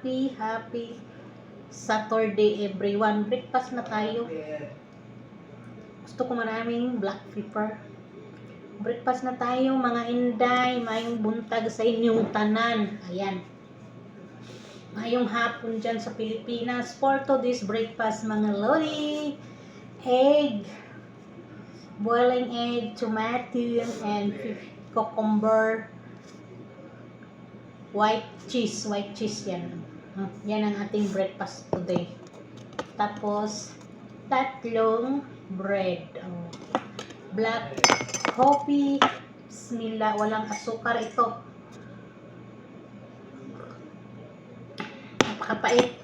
happy Saturday everyone. Breakfast na tayo. Gusto ko maraming black pepper. Breakfast na tayo mga inday. Mayong buntag sa inyong tanan. Ayan. Mayong hapon dyan sa Pilipinas. For today's breakfast mga lodi. Egg. Boiling egg, tomato, and cucumber. White cheese yan. Yan ang ating breakfast today. Tapos, tatlong bread. Black coffee. Bismillah, walang asukar ito. Napakapait.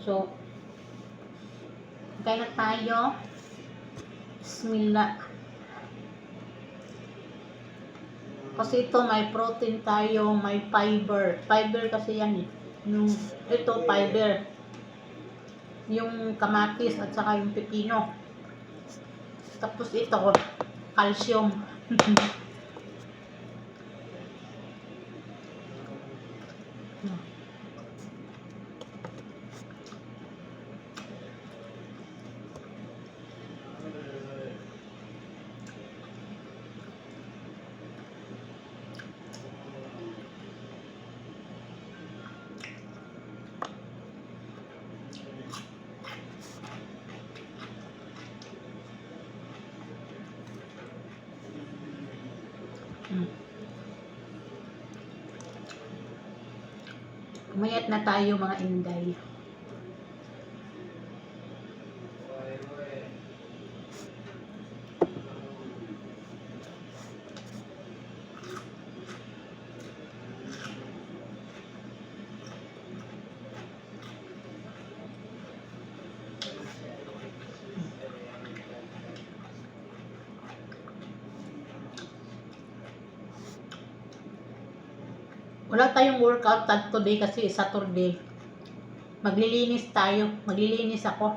So, kaya na tayo. Bismillah. Kasi ito may protein tayo, may fiber. Fiber kasi yan eh. Ito fiber. Yung kamatis at saka yung pepino. Tapos ito, calcium. Kumayat na tayo mga inday. Wala tayong workout today kasi Saturday. Maglilinis tayo. Maglilinis ako.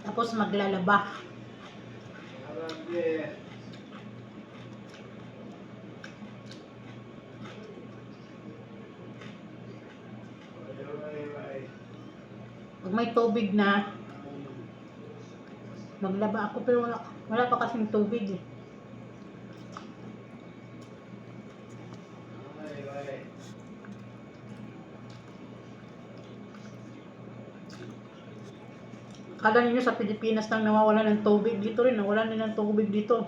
Tapos maglalaba. Pag may tubig na, maglaba ako pero wala pa kasing tubig eh. Akala ninyo sa Pilipinas lang nawawala ng tubig, dito rin nawalan din ng tubig dito.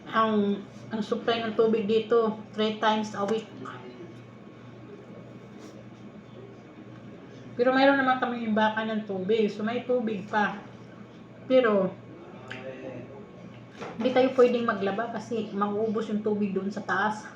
Ang supply ng tubig dito 3 times a week. Pero mayroon naman kami imbakan ng tubig. So may tubig pa. Pero hindi tayo pwedeng maglaba kasi mauubos yung tubig doon sa taas.